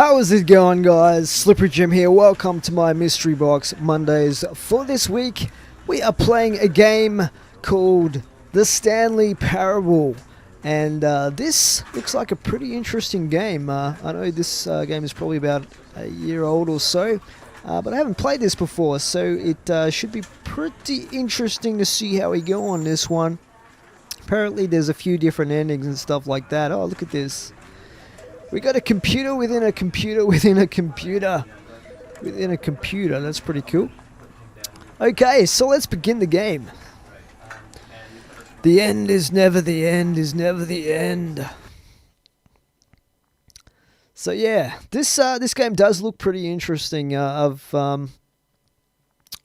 How is it going, guys? Slippery Jim here. Welcome to my Mystery Box Mondays. For this week, we are playing a game called the Stanley Parable. And this looks like a pretty interesting game. I know this game is probably about a year old or so, but I haven't played this before, so it should be pretty interesting to see how we go on this one. Apparently there's a few different endings and stuff like that. Oh, look at this. We got a computer within a computer within a computer within a computer. That's pretty cool. Okay, so let's begin the game. The end is never the end is never the end. So yeah, this game does look pretty interesting. I've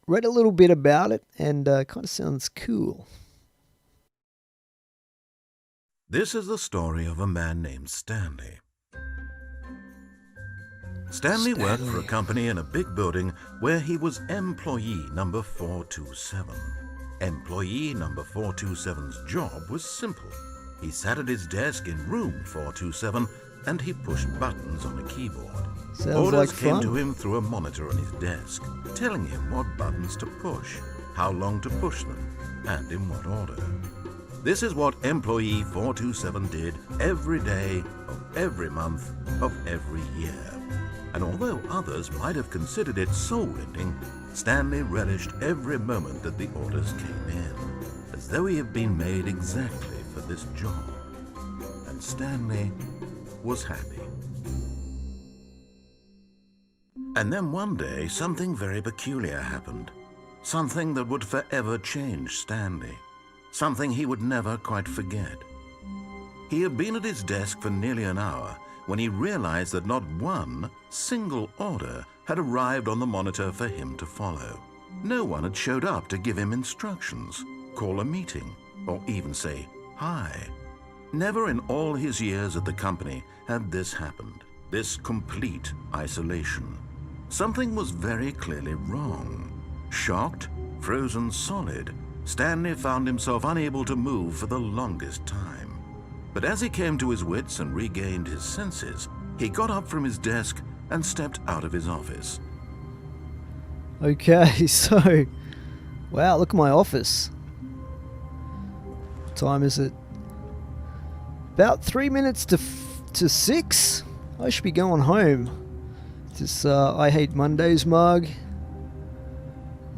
read a little bit about it, and kind of sounds cool. This is the story of a man named Stanley. Stanley worked for a company in a big building where he was employee number 427. Employee number 427's job was simple. He sat at his desk in room 427 and he pushed buttons on a keyboard. Sounds Orders like came fun. to him through a monitor on his desk, telling him what buttons to push, how long to push them, and in what order. This is what employee 427 did every day of every month of every year. And although others might have considered it soul-ending, Stanley relished every moment that the orders came in, as though he had been made exactly for this job. And Stanley was happy. And then one day, something very peculiar happened. Something that would forever change Stanley. Something he would never quite forget. He had been at his desk for nearly an hour when he realized that not one single order had arrived on the monitor for him to follow. No one had showed up to give him instructions, call a meeting, or even say hi. Never in all his years at the company had this happened, this complete isolation. Something was very clearly wrong. Shocked, frozen solid, Stanley found himself unable to move for the longest time. But as he came to his wits and regained his senses, he got up from his desk and stepped out of his office. Okay, so... Wow, look at my office. What time is it? About 3 minutes to 6? I should be going home. This I Hate Mondays mug.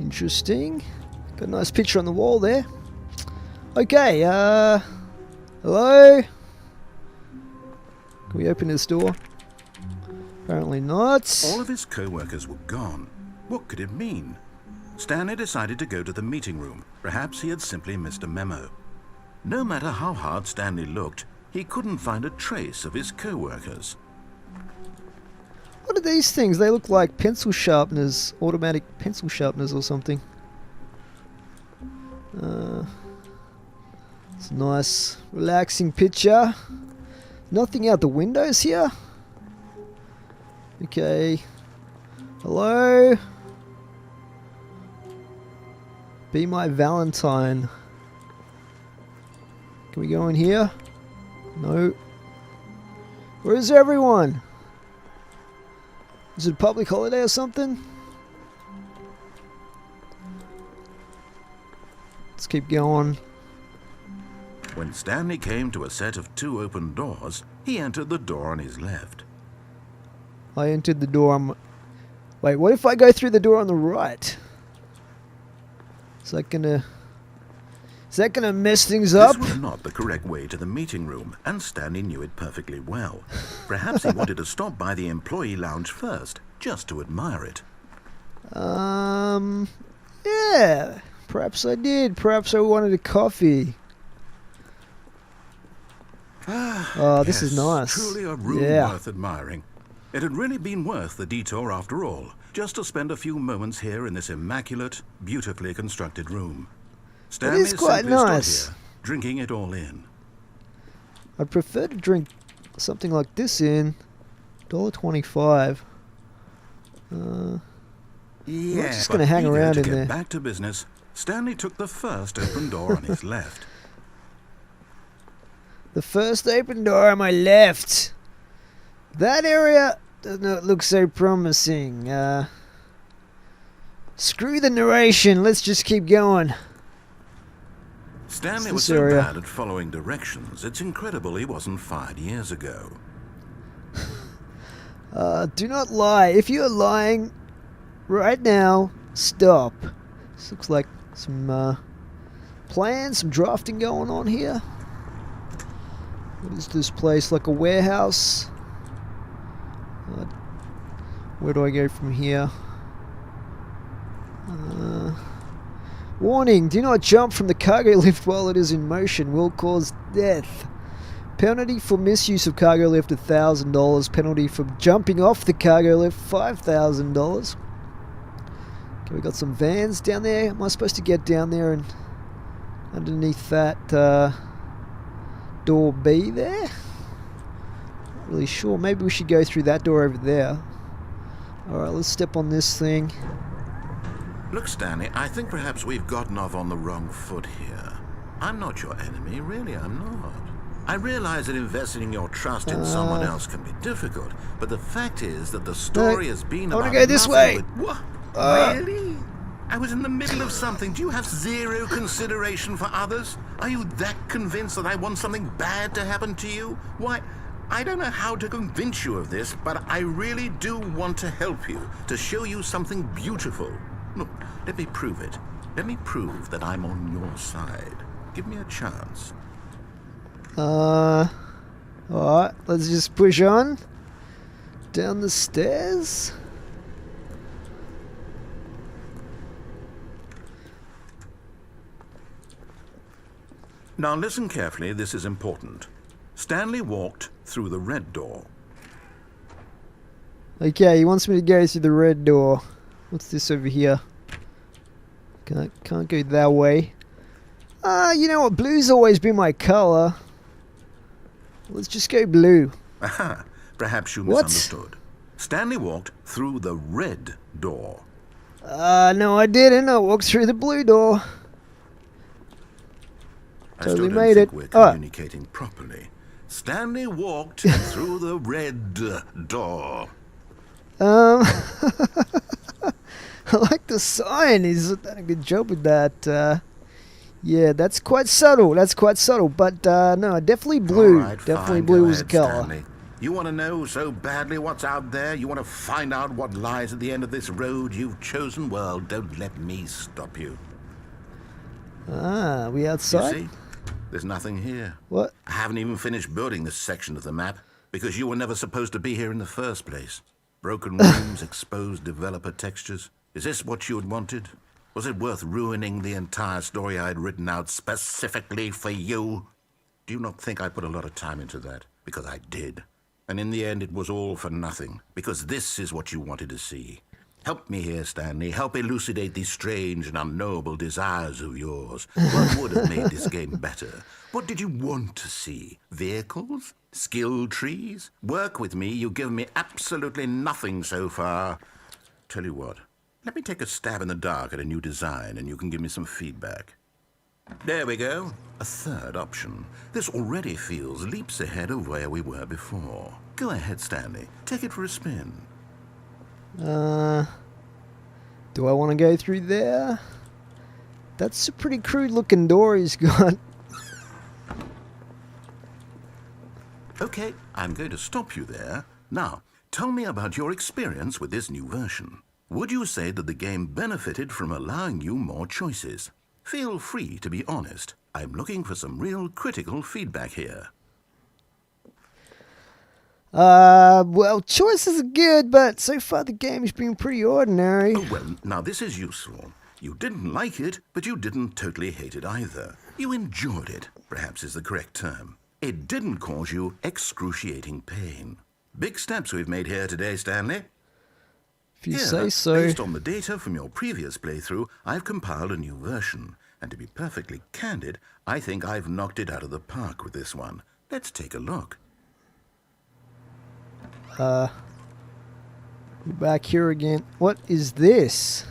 Interesting. Got a nice picture on the wall there. Okay, hello? Can we open this door? Apparently not. All of his co-workers were gone. What could it mean? Stanley decided to go to the meeting room. Perhaps he had simply missed a memo. No matter how hard Stanley looked, he couldn't find a trace of his co-workers. What are these things? They look like pencil sharpeners, automatic pencil sharpeners or something. It's a nice, relaxing picture. Nothing out the windows here. Okay. Hello? Be my Valentine. Can we go in here? No. Where is everyone? Is it a public holiday or something? Let's keep going. When Stanley came to a set of 2 open doors, he entered the door on his left. I entered the door on... Wait, what if I go through the door on the right? Is that gonna mess things up? This was not the correct way to the meeting room, and Stanley knew it perfectly well. Perhaps he wanted to stop by the employee lounge first, just to admire it. Yeah. Perhaps I did. Perhaps I wanted a coffee. Oh, this is nice. Truly a room worth admiring. It had really been worth the detour after all, just to spend a few moments here in this immaculate, beautifully constructed room. Stanley It is quite simply nice. stood here, drinking it all in. I'd prefer to drink something like this in $1.25. Yeah, just gonna hang eager around to in get there. back to business, Stanley took the first open door on his left. The first open door on my left. That area Does not look so promising. Screw the narration, let's just keep going. Stanley was so bad at following directions, it's incredible he wasn't fired years ago. Do not lie. If you are lying right now, stop. This looks like some plans, some drafting going on here. What is this place? Like a warehouse? Where do I go from here? Warning, do not jump from the cargo lift while it is in motion. Will cause death. Penalty for misuse of cargo lift $1,000. Penalty for jumping off the cargo lift $5,000. Okay, we got some vans down there. Am I supposed to get down there and underneath that door B there? Not really sure. Maybe we should go through that door over there. Alright, let's step on this thing. Look, Stanley, I think perhaps we've gotten off on the wrong foot here. I'm not your enemy, really, I'm not. I realize that investing your trust in someone else can be difficult, but the fact is that the story has been about... I want to go this way! What? Really? I was in the middle of something. Do you have zero consideration for others? Are you that convinced that I want something bad to happen to you? Why, I don't know how to convince you of this, but I really do want to help you, to show you something beautiful. Look, let me prove it. Let me prove that I'm on your side. Give me a chance. Alright, let's just push on. Down the stairs. Now listen carefully, this is important. Stanley walked through the red door. Okay, he wants me to go through the red door. What's this over here? Can't go that way. You know what? Blue's always been my color. Let's just go blue. Aha, perhaps you misunderstood. Stanley walked through the red door. No I didn't. I walked through the blue door. Totally made it. We're communicating properly. Stanley walked through the red door. I like the sign. He's done a good job with that. Yeah, that's quite subtle. That's quite subtle. But no, definitely blue. Right, definitely fine, blue go was the ahead, color. Stanley. You want to know so badly what's out there? You want to find out what lies at the end of this road you've chosen? Well, don't let me stop you. We outside? You see? There's nothing here. What? I haven't even finished building this section of the map because you were never supposed to be here in the first place. Broken rooms, exposed developer textures. Is this what you had wanted? Was it worth ruining the entire story I had written out specifically for you? Do you not think I put a lot of time into that? Because I did. And in the end, it was all for nothing. Because this is what you wanted to see. Help me here, Stanley. Help elucidate these strange and unknowable desires of yours. What would have made this game better? What did you want to see? Vehicles? Skill trees? Work with me. You've given me absolutely nothing so far. Tell you what. Let me take a stab in the dark at a new design, and you can give me some feedback. There we go. A third option. This already feels leaps ahead of where we were before. Go ahead, Stanley. Take it for a spin. Do I want to go through there? That's a pretty crude looking door he's got. Okay, I'm going to stop you there. Now, tell me about your experience with this new version. Would you say that the game benefited from allowing you more choices? Feel free to be honest. I'm looking for some real critical feedback here. Well, choices are good, but so far the game's been pretty ordinary. Oh, well, now this is useful. You didn't like it, but you didn't totally hate it either. You enjoyed it, perhaps is the correct term. It didn't cause you excruciating pain. Big steps we've made here today, Stanley. If you say so. Based on the data from your previous playthrough, I've compiled a new version. And to be perfectly candid, I think I've knocked it out of the park with this one. Let's take a look. We're back here again. What is this?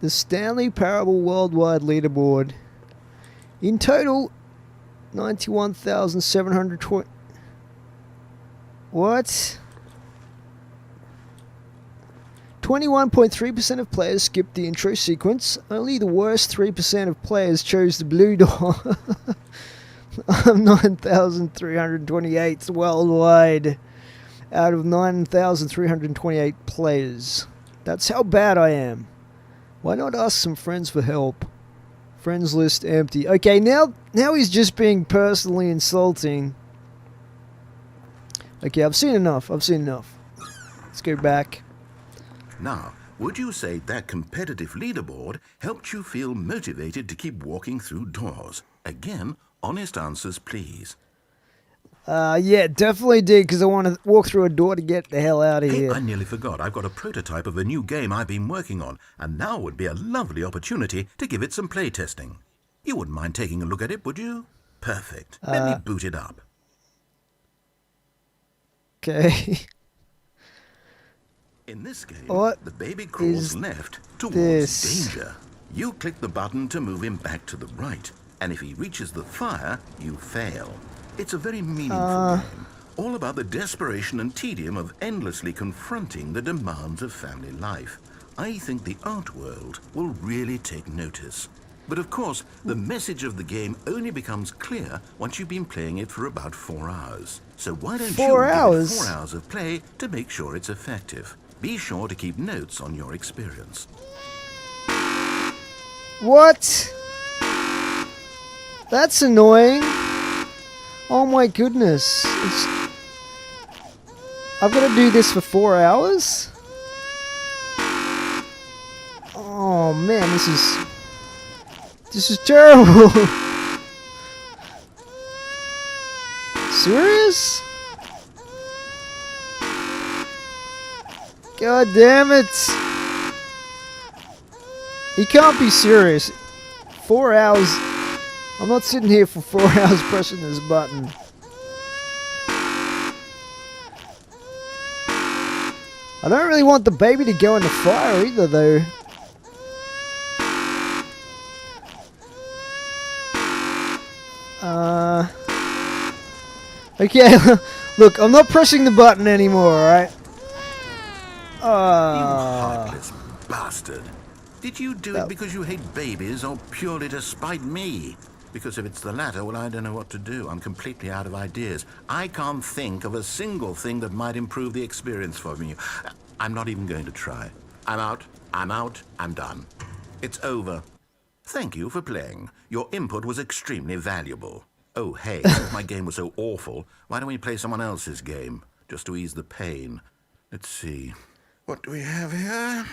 The Stanley Parable Worldwide Leaderboard. In total, 91,720. What? 21.3% of players skipped the intro sequence. Only the worst 3% of players chose the blue door. 9,328 worldwide out of 9,328 players. That's how bad I am. Why not ask some friends for help? Friends list empty. Okay, now he's just being personally insulting. Okay, I've seen enough. Let's go back. Now, would you say that competitive leaderboard helped you feel motivated to keep walking through doors? Again, honest answers, please. Yeah, definitely did, because I want to walk through a door to get the hell out of Hey, here. I nearly forgot. I've got a prototype of a new game I've been working on, and now would be a lovely opportunity to give it some play testing. You wouldn't mind taking a look at it, would you? Perfect. Let me boot it up. Okay. In this game, What the baby crawls left towards danger. You click the button to move him back to the right, and if he reaches the fire, you fail. It's a very meaningful game, all about the desperation and tedium of endlessly confronting the demands of family life. I think the art world will really take notice. But of course, the message of the game only becomes clear once you've been playing it for about 4 hours. So why don't you give it 4 hours of play to make sure it's effective? Be sure to keep notes on your experience. What? That's annoying. Oh my goodness. I've got to do this for 4 hours? Oh man, this is terrible. Serious? God damn it. He can't be serious. 4 hours. I'm not sitting here for 4 hours pressing this button. I don't really want the baby to go in the fire either, though. Okay, look, I'm not pressing the button anymore, alright? You heartless bastard. Did you do it because you hate babies or purely to spite me? Because if it's the latter, well, I don't know what to do. I'm completely out of ideas. I can't think of a single thing that might improve the experience for me. I'm not even going to try. I'm out, I'm done. It's over. Thank you for playing. Your input was extremely valuable. Oh, hey, if my game was so awful, why don't we play someone else's game, just to ease the pain? Let's see. What do we have here?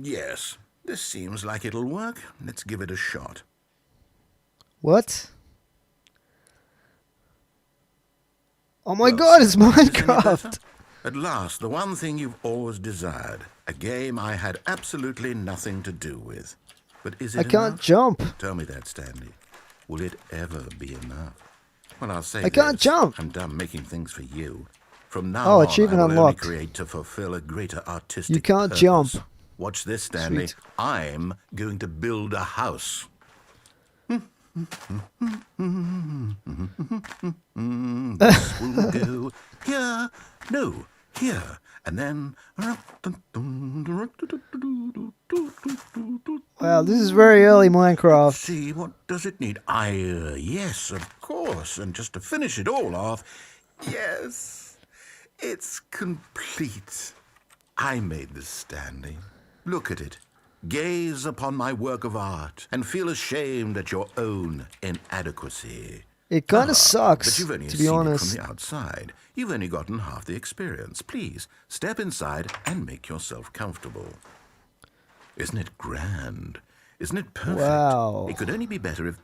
Yes, this seems like it'll work. Let's give it a shot. What? Oh my god, it's Minecraft! At last, the one thing you've always desired. A game I had absolutely nothing to do with. But is it I can't enough? jump. Tell me that, Stanley. Will it ever be enough? Well, I'll say I can't jump. I'm done making things for you. From now on, achievement I will unlocked. only create to fulfill a greater artistic You can't purpose. jump. Watch this, Stanley. Sweet. I'm going to build a house. This will go here, no, here, and then... Wow, this is very early Minecraft. See, what does it need? Yes, of course. And just to finish it all off, yes, it's complete. I made this, Stanley. Look at it. Gaze upon my work of art and feel ashamed at your own inadequacy. It kind of But sucks, you've only to be seen honest. it from the outside. You've only gotten half the experience. Please, step inside and make yourself comfortable. Isn't it grand? Isn't it perfect? Wow. It could only be better if...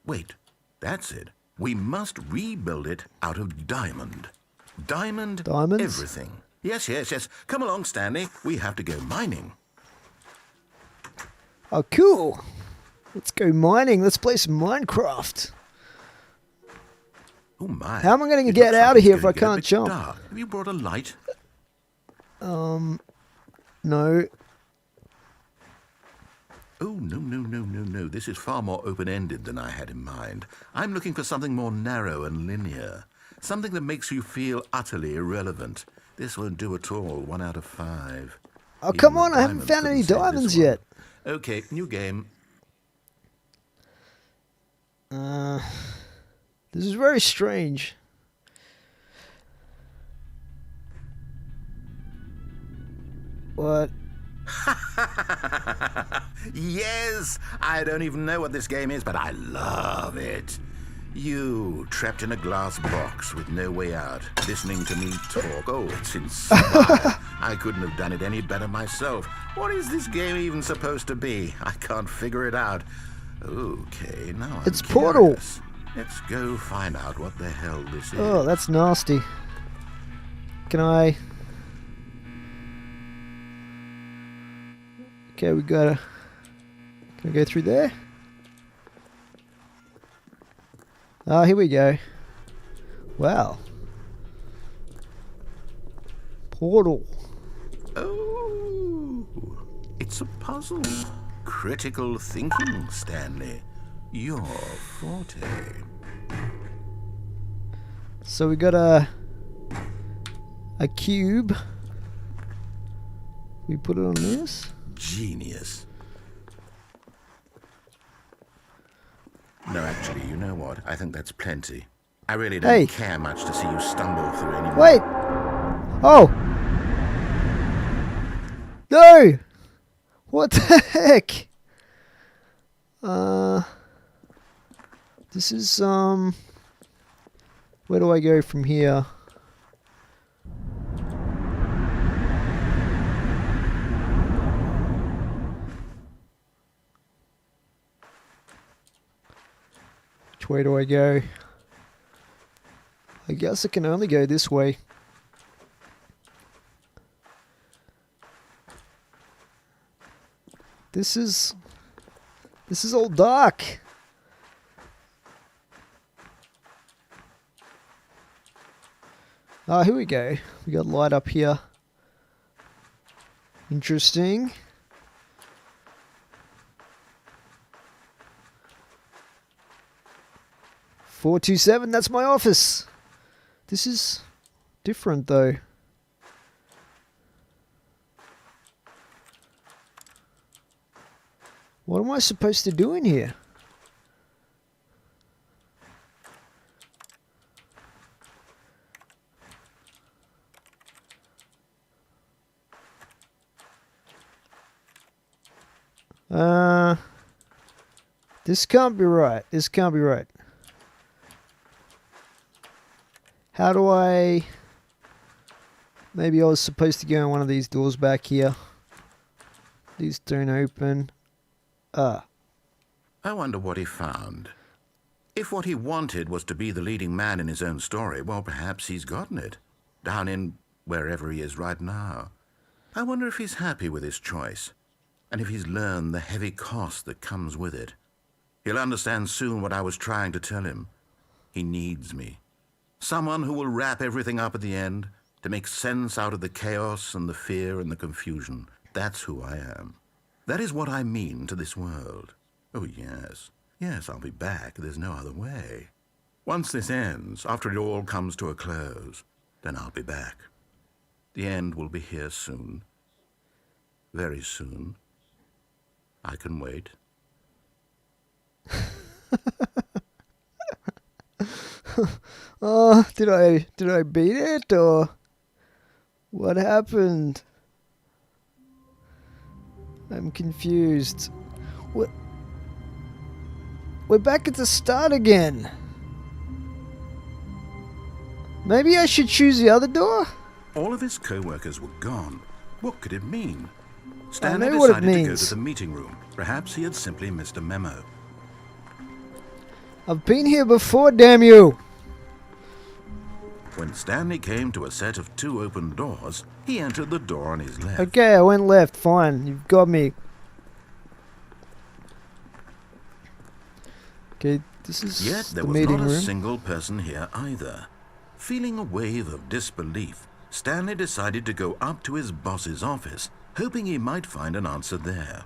Wait, that's it. We must rebuild it out of diamond. Diamonds? Everything. Yes. Come along, Stanley. We have to go mining. Oh, cool. Let's go mining. Let's play some Minecraft. Oh my. How am I going to It get looks out like of it's here if going I to get a can't bit jump? dark. Have you brought a light? No. Oh, no. This is far more open-ended than I had in mind. I'm looking for something more narrow and linear. Something that makes you feel utterly irrelevant. This won't do at all. 1 out of 5. Oh, Even come the on, I haven't diamonds found couldn't any save this diamonds one. yet. Okay, new game. This is very strange. What? Yes! I don't even know what this game is, but I love it. You, trapped in a glass box with no way out, listening to me talk. Oh, it's inspired. I couldn't have done it any better myself. What is this game even supposed to be? I can't figure it out. Okay, now I'm It's Portal. curious. Let's go find out what the hell this is. Oh, that's nasty. Can I... Okay, we gotta... Can I go through there? Ah, here we go. Wow. Portal. Oh, it's a puzzle. Critical thinking, Stanley. Your forte. So we got a cube. We put it on this. Genius. No, actually, you know what? I think that's plenty. I really don't care much to see you stumble through anymore. Wait! Oh! No! What the heck? This is, where do I go from here? Which way do I go? I guess I can only go this way. This is all dark. Ah, here we go. We got light up here. Interesting. "427, that's my office." This is different though. What am I supposed to do in here? This can't be right. This can't be right. How do I... Maybe I was supposed to go in one of these doors back here. These don't open. Ah. I wonder what he found. If what he wanted was to be the leading man in his own story, well, perhaps he's gotten it. Down in wherever he is right now. I wonder if he's happy with his choice. And if he's learned the heavy cost that comes with it. He'll understand soon what I was trying to tell him. He needs me. Someone who will wrap everything up at the end, to make sense out of the chaos and the fear and the confusion. That's who I am. That is what I mean to this world. Oh, yes. Yes, I'll be back. There's no other way. Once this ends, after it all comes to a close, then I'll be back. The end will be here soon. Very soon. I can wait. Oh, did I beat it or what happened? I'm confused. What? We're back at the start again. Maybe I should choose the other door? All of his co-workers were gone. What could it mean? I Stanley know what it decided to go means. to the meeting room. Perhaps he had simply missed a memo. I've been here before, damn you! When Stanley came to a set of 2 open doors, he entered the door on his left. Okay, I went left, fine. You've got me. Okay, this is Yet there the was meeting not a room. single person here either. Feeling a wave of disbelief, Stanley decided to go up to his boss's office, hoping he might find an answer there.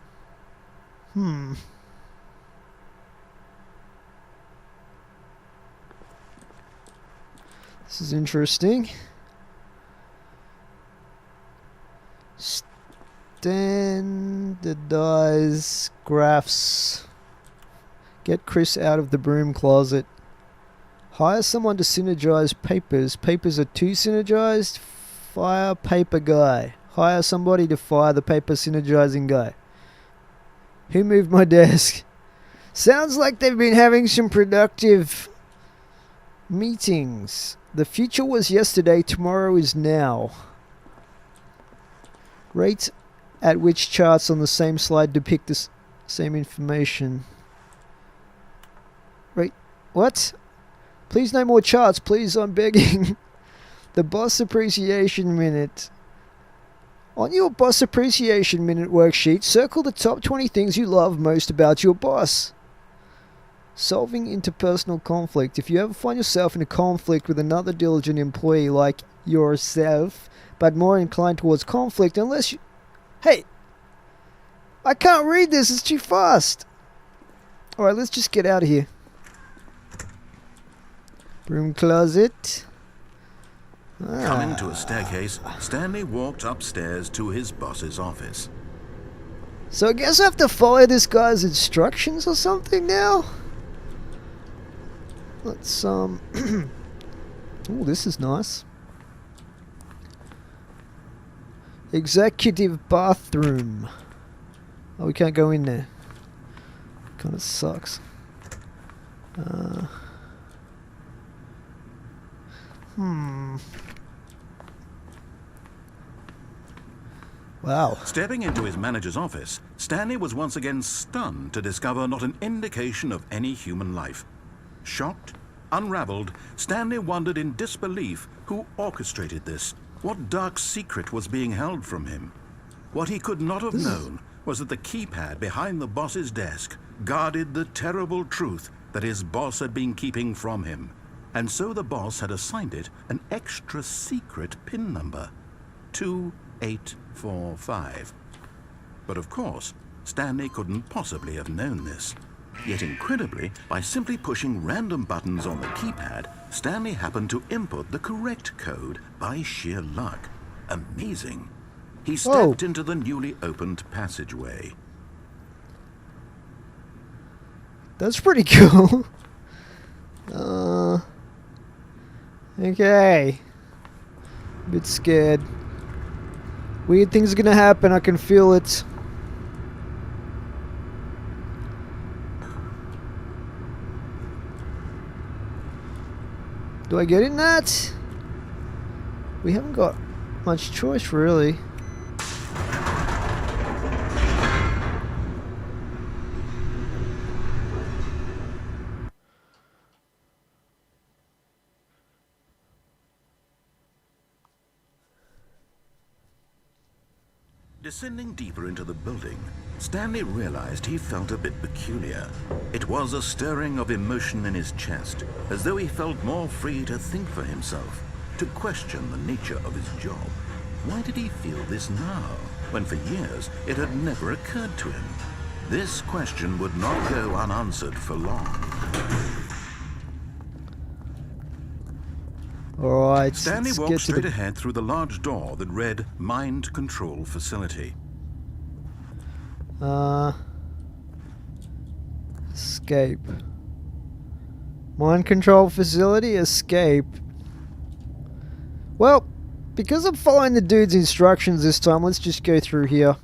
This is interesting. Standardize graphs. Get Chris out of the broom closet. Hire someone to synergize papers. Papers are too synergized. Fire paper guy. Hire somebody to fire the paper synergizing guy. Who moved my desk? Sounds like they've been having some productive meetings. The future was yesterday, tomorrow is now. Rate at which charts on the same slide depict the same information. Right, what? Please no more charts, please, I'm begging. The Boss Appreciation Minute. On your Boss Appreciation Minute worksheet, circle the top 20 things you love most about your boss. Solving interpersonal conflict. If you ever find yourself in a conflict with another diligent employee like yourself, but more inclined towards conflict, unless you... Hey! I can't read this, it's too fast! Alright, let's just get out of here. Broom closet. Coming to a staircase, Stanley walked upstairs to his boss's office. So I guess I have to follow this guy's instructions or something now? Let's, oh, this is nice. Executive bathroom. Oh, we can't go in there. Kinda sucks. Wow. Stepping into his manager's office, Stanley was once again stunned to discover not an indication of any human life. Shocked, unraveled, Stanley wondered in disbelief who orchestrated this. What dark secret was being held from him? What he could not have known was that the keypad behind the boss's desk guarded the terrible truth that his boss had been keeping from him. And so the boss had assigned it an extra secret PIN number, 2845. But of course, Stanley couldn't possibly have known this. Yet incredibly, by simply pushing random buttons on the keypad, Stanley happened to input the correct code by sheer luck. Amazing. He stepped into the newly opened passageway. That's pretty cool. Okay. A bit scared. Weird things are gonna happen, I can feel it. Do I get in that? We haven't got much choice, really. Descending deeper into the building, Stanley realized he felt a bit peculiar. It was a stirring of emotion in his chest, as though he felt more free to think for himself, to question the nature of his job. Why did he feel this now, when for years it had never occurred to him? This question would not go unanswered for long. Alright, Stanley walked straight ahead through the large door that read Mind Control Facility. Escape. Mind control facility, escape. Well, because I'm following the dude's instructions this time, let's just go through here.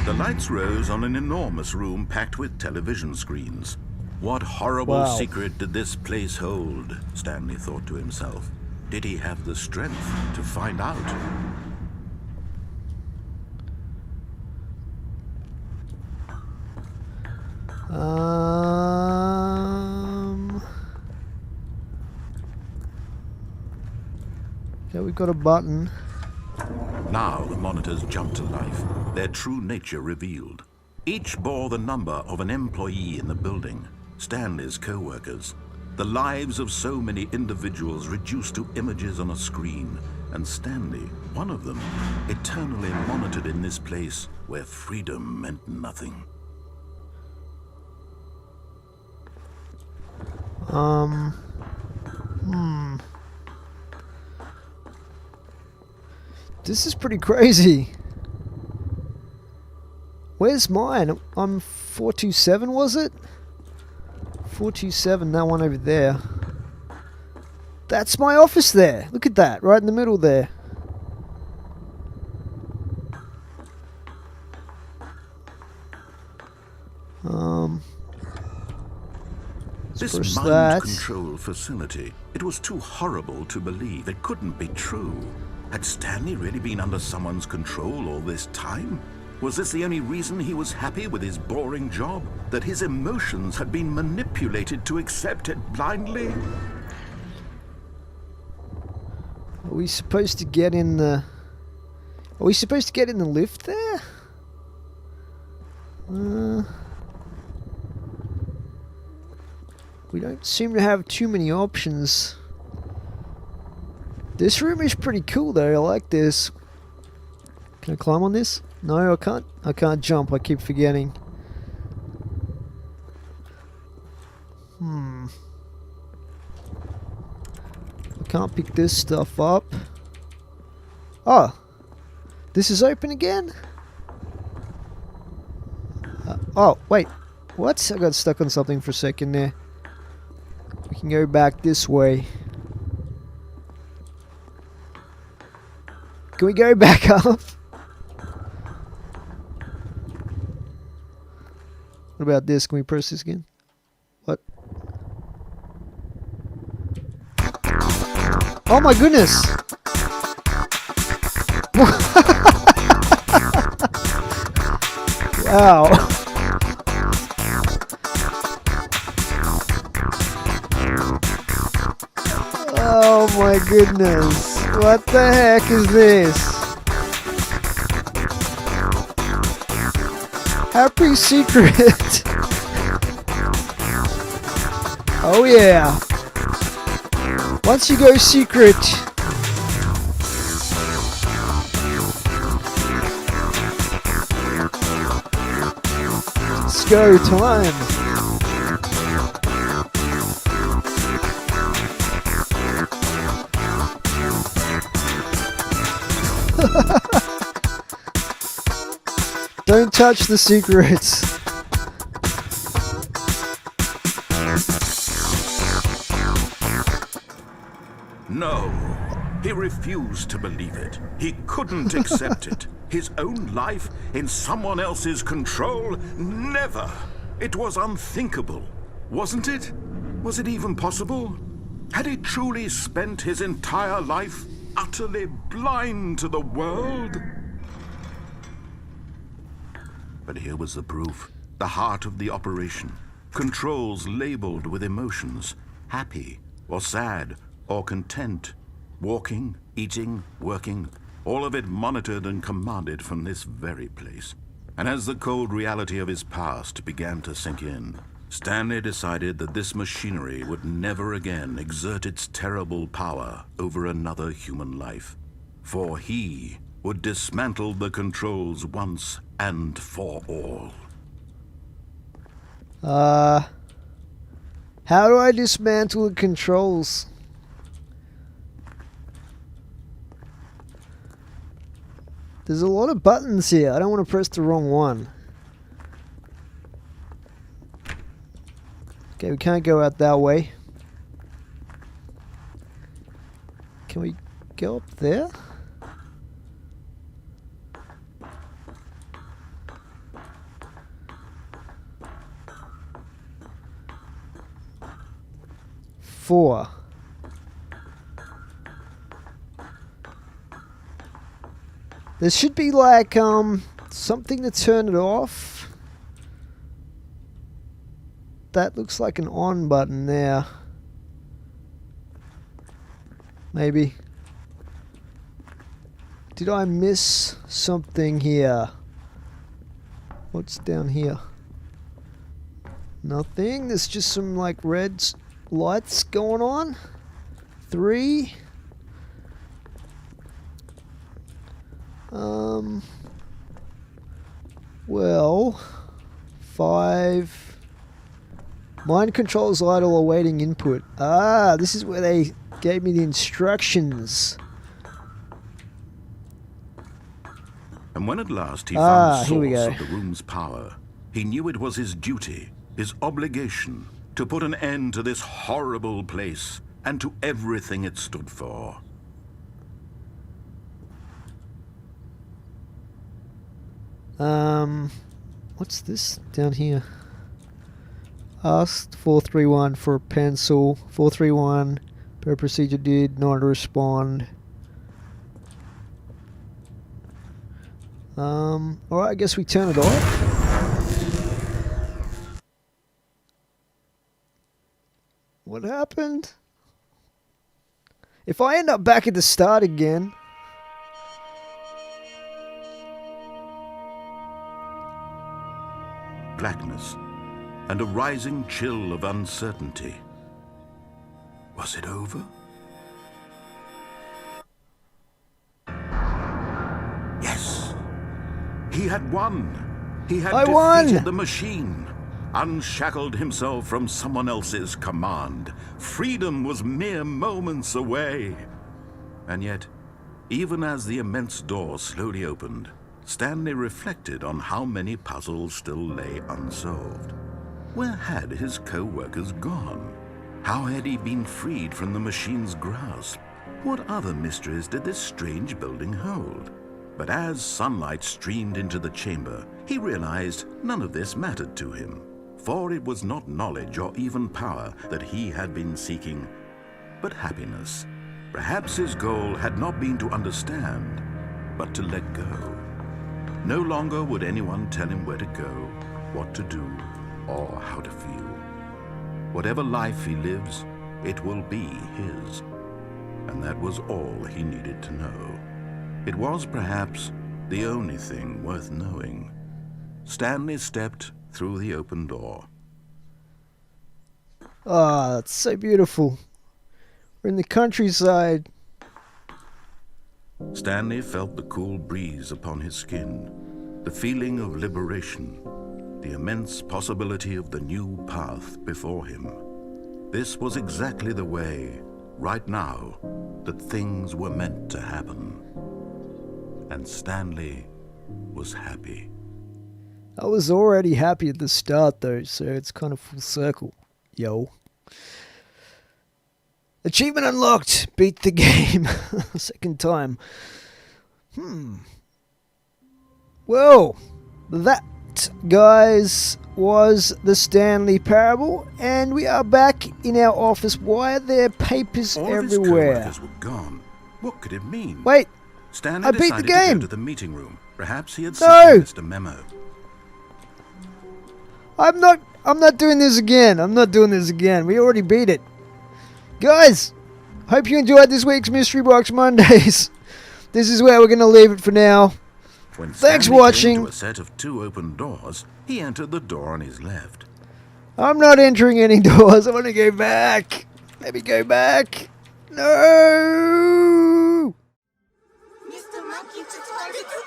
The lights rose on an enormous room packed with television screens. What horrible secret did this place hold? Stanley thought to himself. Did he have the strength to find out? Okay, we've got a button. Now the monitors jumped to life, their true nature revealed. Each bore the number of an employee in the building, Stanley's co-workers. The lives of so many individuals reduced to images on a screen, and Stanley, one of them, eternally monitored in this place where freedom meant nothing. This is pretty crazy. Where's mine? I'm 427, was it? 427, that one over there. That's my office there. Look at that, right in the middle there. This mind control facility, it was too horrible to believe. It couldn't be true. Had Stanley really been under someone's control all this time? Was this the only reason he was happy with his boring job? That his emotions had been manipulated to accept it blindly? Are we supposed to get in the... Are we supposed to get in the lift there? We don't seem to have too many options. This room is pretty cool though, I like this. Can I climb on this? No, I can't. I can't jump, I keep forgetting. I can't pick this stuff up. Oh! This is open again? Oh, wait. What? I got stuck on something for a second there. We can go back this way. Can we go back up? What about this? Can we press this again? What? Oh my goodness! Wow. Oh my goodness. What the heck is this? Happy secret. Oh yeah. Once you go secret, it's go time. Don't touch the secrets. No, he refused to believe it. He couldn't accept it. His own life in someone else's control? Never. It was unthinkable, wasn't it? Was it even possible? Had he truly spent his entire life utterly blind to the world? But here was the proof. The heart of the operation. Controls labeled with emotions. Happy or sad or content. Walking, eating, working. All of it monitored and commanded from this very place. And as the cold reality of his past began to sink in, Stanley decided that this machinery would never again exert its terrible power over another human life. For he would dismantle the controls once and for all. How do I dismantle the controls? There's a lot of buttons here. I don't want to press the wrong one. Okay, we can't go out that way. Can we go up there? Four. There should be like something to turn it off. That looks like an on button there. Maybe. Did I miss something here? What's down here? Nothing. There's just some like red lights going on. 3. Well, 5. Mind controls idle awaiting input. Ah, this is where they gave me the instructions. And when at last he found here we the source go. of the room's power, he knew it was his duty, his obligation, to put an end to this horrible place and to everything it stood for. What's this down here? Asked 431 for a pencil. 431 per procedure did not respond. Alright, I guess we turn it off. What happened? If I end up back at the start again... Blackness and a rising chill of uncertainty. Was it over? Yes. He had won. He had defeated the machine, unshackled himself from someone else's command. Freedom was mere moments away. And yet, even as the immense door slowly opened, Stanley reflected on how many puzzles still lay unsolved. Where had his co-workers gone? How had he been freed from the machine's grasp? What other mysteries did this strange building hold? But as sunlight streamed into the chamber, he realized none of this mattered to him, for it was not knowledge or even power that he had been seeking, but happiness. Perhaps his goal had not been to understand, but to let go. No longer would anyone tell him where to go, what to do, or how to feel. Whatever life he lives, it will be his. And that was all he needed to know. It was perhaps the only thing worth knowing. Stanley stepped through the open door. Ah, it's so beautiful. We're in the countryside. Stanley felt the cool breeze upon his skin, the feeling of liberation, the immense possibility of the new path before him. This was exactly the way, right now, that things were meant to happen. And Stanley was happy. I was already happy at the start though, so it's kind of full circle. Yo. Achievement unlocked! Beat the game. Second time. Well, that, guys, was the Stanley Parable, and we are back in our office. Why are there papers All everywhere? Of his co-workers were gone. What could it mean? Wait, Stanley I beat the decided game. to go to the meeting room. Perhaps he had simply missed a memo. I'm not doing this again. I'm not doing this again. We already beat it. Guys, hope you enjoyed this week's Mystery Box Mondays. This is where we're going to leave it for now. When Thanks for Stanley watching. came to a set of 2 open doors, he entered the door on his left. I'm not entering any doors. I want to go back. Let me go back. No! Mr. Monkey just wanted to